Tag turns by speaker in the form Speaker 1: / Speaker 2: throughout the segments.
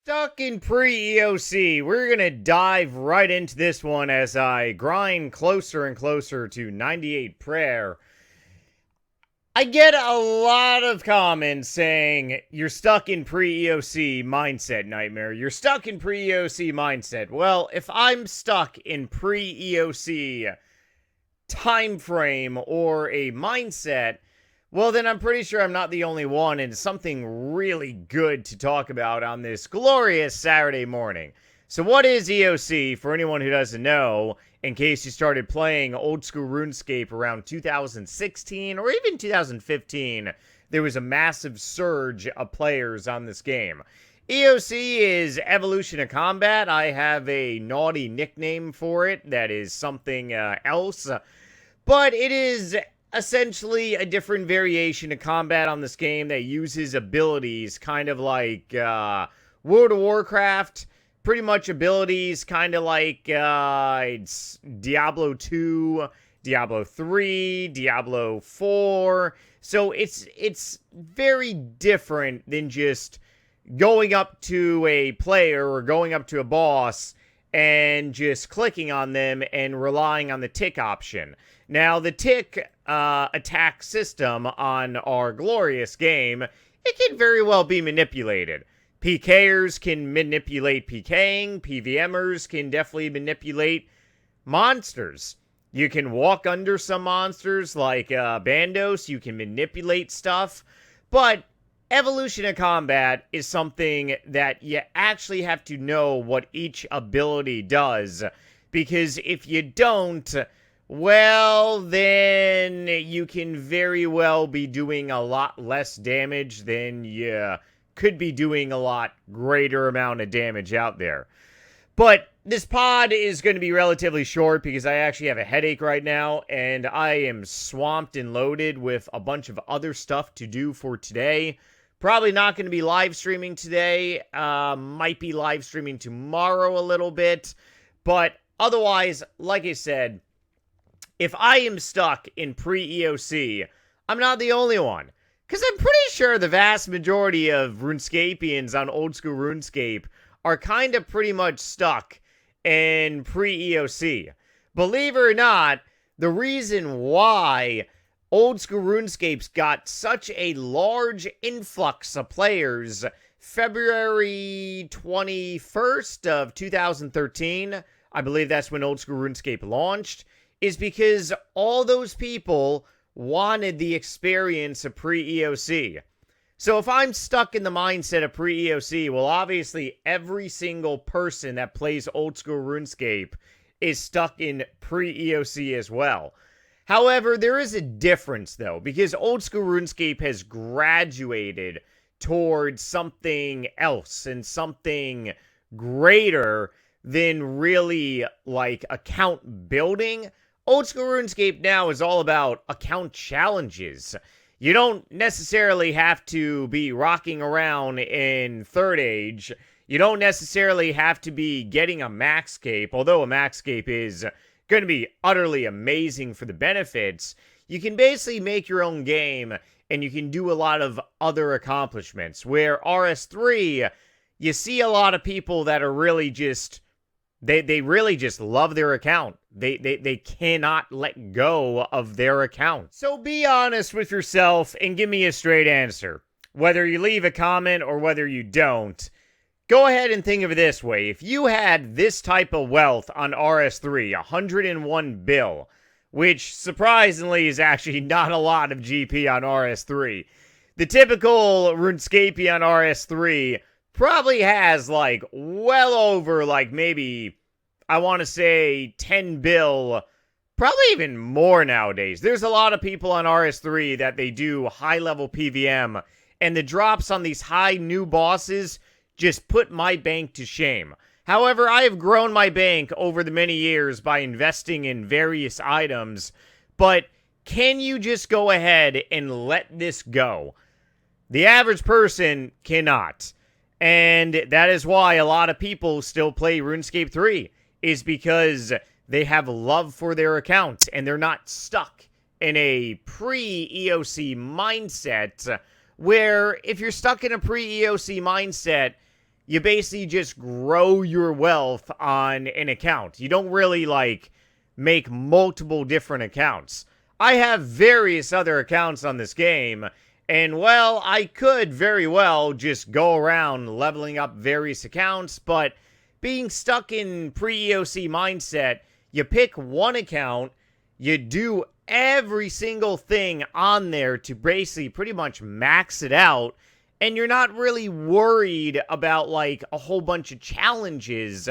Speaker 1: Stuck in pre-EOC, we're going to dive right into this one as I grind closer and closer to 98 prayer. I get a lot of comments saying, you're stuck in pre-EOC mindset, Nightmare. You're stuck in pre-EOC mindset. Well, if I'm stuck in pre-EOC time frame or a mindset, well, then I'm pretty sure I'm not the only one, and it's something really good to talk about on this glorious Saturday morning. So what is EOC, for anyone who doesn't know, in case you started playing old school RuneScape around 2016 or even 2015, there was a massive surge of players on this game. EOC is Evolution of Combat. I have a naughty nickname for it that is something else, but it is essentially a different variation of combat on this game that uses abilities kind of like World of Warcraft, pretty much abilities kind of like it's Diablo 2, Diablo 3, Diablo 4. So it's very different than just going up to a player or going up to a boss and just clicking on them and relying on the tick option. Now, the tick attack system on our glorious game, it can very well be manipulated. PKers can manipulate PKing, PVMers can definitely manipulate monsters. You can walk under some monsters like Bandos, you can manipulate stuff, but Evolution of Combat is something that you actually have to know what each ability does, because if you don't, well, then you can very well be doing a lot less damage than you could be doing a lot greater amount of damage out there. But this pod is going to be relatively short because I actually have a headache right now, and I am swamped and loaded with a bunch of other stuff to do for today. Probably not going to be live streaming today. Might be live streaming tomorrow a little bit. But otherwise, like I said, if I am stuck in pre-EOC, I'm not the only one. Because I'm pretty sure the vast majority of RuneScapians on old school RuneScape are kind of pretty much stuck in pre-EOC. Believe it or not, the reason why old school RuneScape's got such a large influx of players February 21st of 2013, I believe that's when old school RuneScape launched, is because all those people wanted the experience of pre-EOC. So if I'm stuck in the mindset of pre-EOC, well, obviously every single person that plays old school RuneScape is stuck in pre-EOC as well. However, there is a difference, though, because old school RuneScape has graduated towards something else and something greater than really, like, account building. Old school RuneScape now is all about account challenges. You don't necessarily have to be rocking around in Third Age. You don't necessarily have to be getting a Maxscape, although a Maxscape is going to be utterly amazing for the benefits. You can basically make your own game, and you can do a lot of other accomplishments. Where RS3, you see a lot of people that are really just, they really just love their account. They cannot let go of their account. So be honest with yourself and give me a straight answer. Whether you leave a comment or whether you don't, go ahead and think of it this way. If you had this type of wealth on RS3, 101 bill, which surprisingly is actually not a lot of GP on RS3, the typical RuneScape on RS3 probably has like well over like maybe, I want to say 10 bill, probably even more nowadays. There's a lot of people on RS3 that they do high level PVM, and the drops on these high new bosses just put my bank to shame. However, I have grown my bank over the many years by investing in various items, but can you just go ahead and let this go? The average person cannot. And that is why a lot of people still play RuneScape 3, is because they have love for their account and they're not stuck in a pre-EOC mindset, where if you're stuck in a pre-EOC mindset, you basically just grow your wealth on an account. You don't really, like, make multiple different accounts. I have various other accounts on this game, and, well, I could very well just go around leveling up various accounts, but being stuck in pre-EOC mindset, you pick one account, you do every single thing on there to basically pretty much max it out, and you're not really worried about, like, a whole bunch of challenges,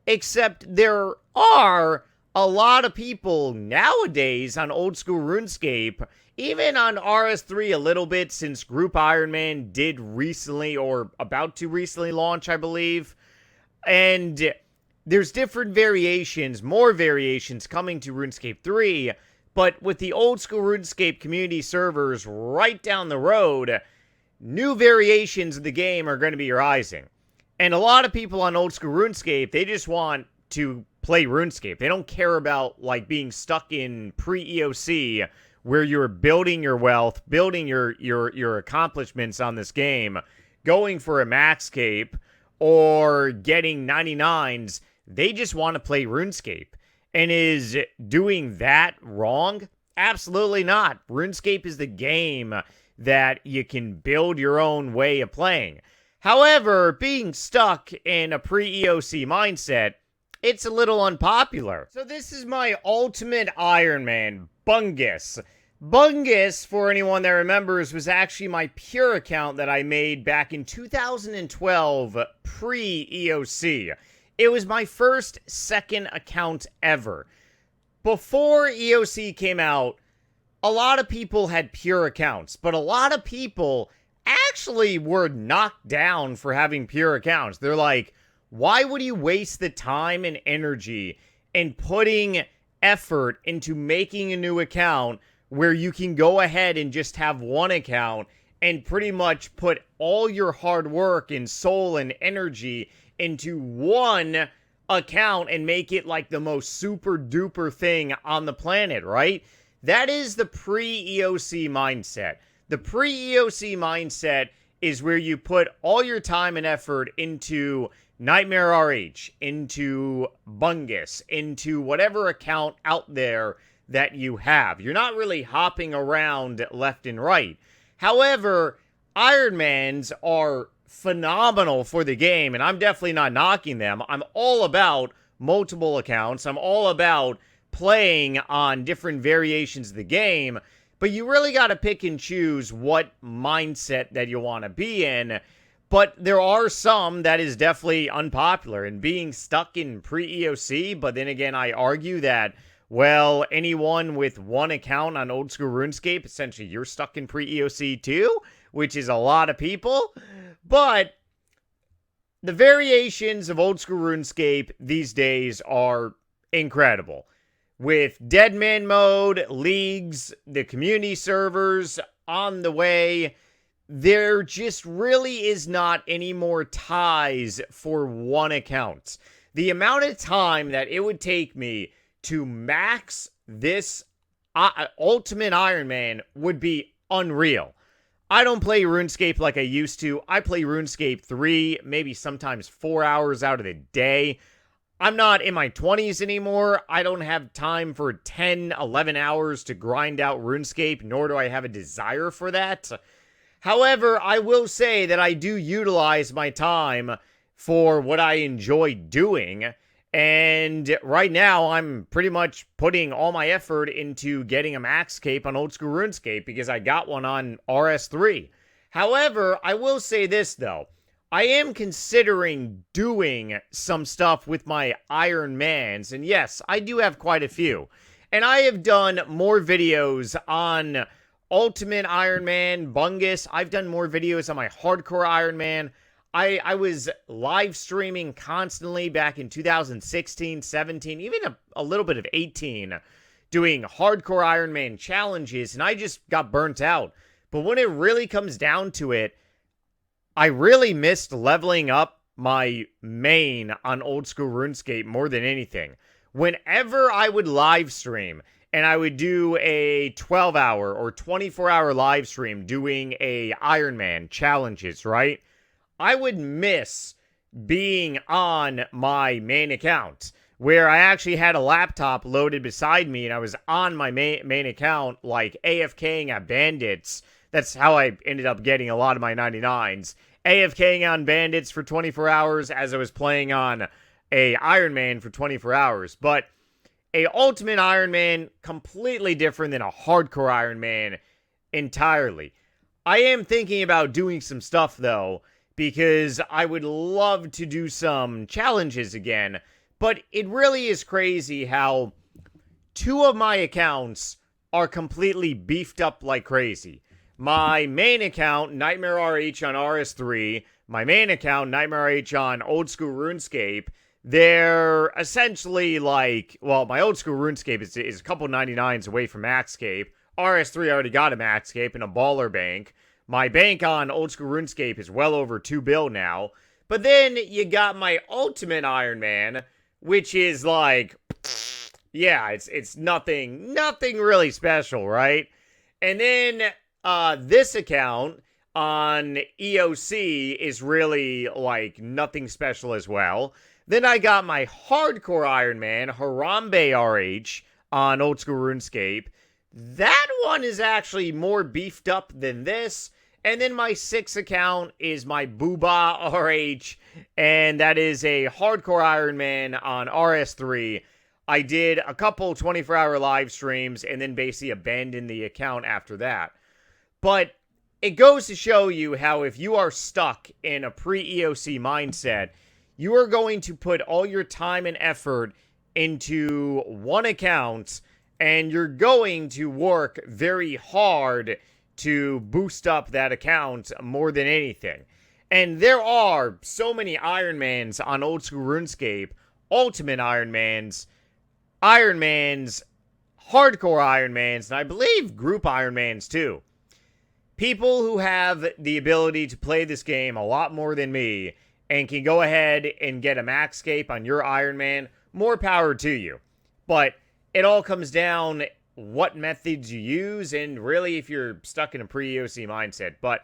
Speaker 1: except there are a lot of people nowadays on old school RuneScape, even on RS3 a little bit, since Group Iron Man did recently, or about to recently launch, I believe. And there's different variations, more variations coming to RuneScape 3, but with the old school RuneScape community servers right down the road, new variations of the game are going to be rising. And a lot of people on old school RuneScape, they just want to play RuneScape. They don't care about, like, being stuck in pre-EOC where you're building your wealth, building your accomplishments on this game, going for a max cape, or getting 99s. They just want to play RuneScape. And is doing that wrong? Absolutely not. RuneScape is the game that you can build your own way of playing. However, being stuck in a pre-EOC mindset, it's a little unpopular. So this is my ultimate Iron Man, Bungus. Bungus, for anyone that remembers, was actually my pure account that I made back in 2012, pre-EOC. It was my second account ever. Before EOC came out, a lot of people had pure accounts, but a lot of people actually were knocked down for having pure accounts. They're like, why would you waste the time and energy and putting effort into making a new account where you can go ahead and just have one account and pretty much put all your hard work and soul and energy into one account and make it like the most super duper thing on the planet, right? That is the pre-EOC mindset. The pre-EOC mindset is where you put all your time and effort into NightmareRH, into Bungus, into whatever account out there that you have. You're not really hopping around left and right. However, Ironmans are phenomenal for the game, and I'm definitely not knocking them. I'm all about multiple accounts. I'm all about playing on different variations of the game, but you really got to pick and choose what mindset that you want to be in. But there are some that is definitely unpopular, and being stuck in pre-EOC, but then again, I argue that, well, anyone with one account on old school RuneScape, essentially you're stuck in pre-EOC too, which is a lot of people. But the variations of old school RuneScape these days are incredible. With Deadman mode, leagues, the community servers on the way, there just really is not any more ties for one account. The amount of time that it would take me to max this Ultimate Iron Man would be unreal. I don't play RuneScape like I used to. I play RuneScape 3, maybe sometimes 4 hours out of the day. I'm not in my 20s anymore. I don't have time for 10, 11 hours to grind out RuneScape, nor do I have a desire for that. However, I will say that I do utilize my time for what I enjoy doing. And right now, I'm pretty much putting all my effort into getting a max cape on old school RuneScape because I got one on RS3. However, I will say this, though. I am considering doing some stuff with my Iron Mans. And yes, I do have quite a few. And I have done more videos on Ultimate Iron Man, Bungus. I've done more videos on my Hardcore Iron Man. I was live streaming constantly back in 2016, 17, even a little bit of 18, doing Hardcore Iron Man challenges, and I just got burnt out. But when it really comes down to it, I really missed leveling up my main on old school RuneScape more than anything. Whenever I would live stream, and I would do a 12-hour or 24-hour live stream doing a Iron Man challenges, right? I would miss being on my main account, where I actually had a laptop loaded beside me and I was on my main account, like AFKing at bandits. That's how I ended up getting a lot of my 99s. AFKing on bandits for 24 hours as I was playing on a Iron Man for 24 hours. But a Ultimate Iron Man, completely different than a Hardcore Iron Man entirely. I am thinking about doing some stuff, though, because I would love to do some challenges again. But it really is crazy how 2 of my accounts are completely beefed up like crazy. My main account, NightmareRH on RS3, my main account, NightmareRH on Old School RuneScape, they're essentially like, well, my Old School RuneScape is a couple 99s away from Maxscape. RS3 already got a Maxscape and a baller bank. My bank on Old School RuneScape is well over 2 bill now. But then you got my Ultimate Iron Man, which is like, yeah, it's nothing really special, right? And then this account on EOC is really like nothing special as well. Then I got my Hardcore Iron Man, NightmareRH, on Old School RuneScape. That one is actually more beefed up than this. And then my 6th account is my Booba RH, and that is a Hardcore Iron Man on RS3. I did a couple 24-hour live streams and then basically abandoned the account after that. But it goes to show you how if you are stuck in a pre-EOC mindset, you are going to put all your time and effort into one account, and you're going to work very hard to boost up that account more than anything. And there are so many Ironmans on Old School RuneScape, Ultimate Ironmans, Hardcore Ironmans, and I believe Group Ironmans too. People who have the ability to play this game a lot more than me and can go ahead and get a Maxscape on your Iron Man, more power to you. But it all comes down what methods you use and really if you're stuck in a pre-EOC mindset. But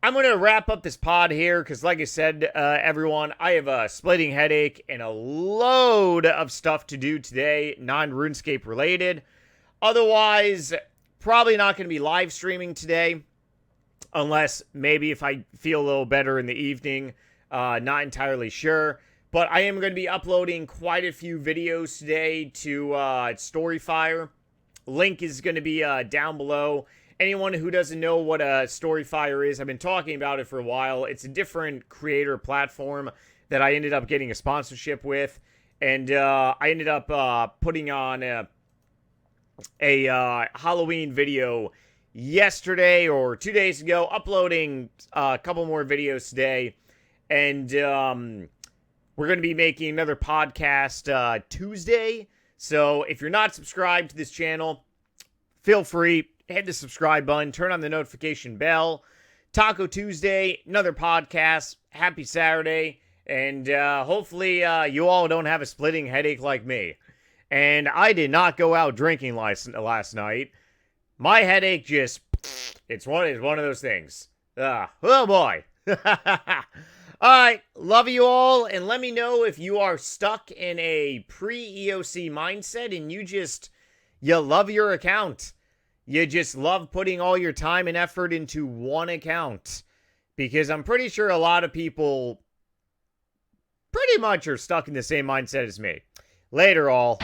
Speaker 1: I'm going to wrap up this pod here because like I said, everyone, I have a splitting headache and a load of stuff to do today, non-RuneScape related. Otherwise, probably not going to be live streaming today unless maybe if I feel a little better in the evening. Not entirely sure. But I am going to be uploading quite a few videos today to Storyfire. Link is going to be down below. Anyone who doesn't know what a Storyfire is, I've been talking about it for a while. It's a different creator platform that I ended up getting a sponsorship with. And I ended up putting on a Halloween video yesterday or 2 days ago, uploading a couple more videos today. And we're going to be making another podcast Tuesday. So if you're not subscribed to this channel, feel free, hit the subscribe button, turn on the notification bell. Taco Tuesday, another podcast. Happy Saturday. And hopefully you all don't have a splitting headache like me. And I did not go out drinking last night. My headache just, it's one of those things. Oh boy. Alright, love you all, and let me know if you are stuck in a pre-EOC mindset and you love your account. You just love putting all your time and effort into one account. Because I'm pretty sure a lot of people pretty much are stuck in the same mindset as me. Later, all.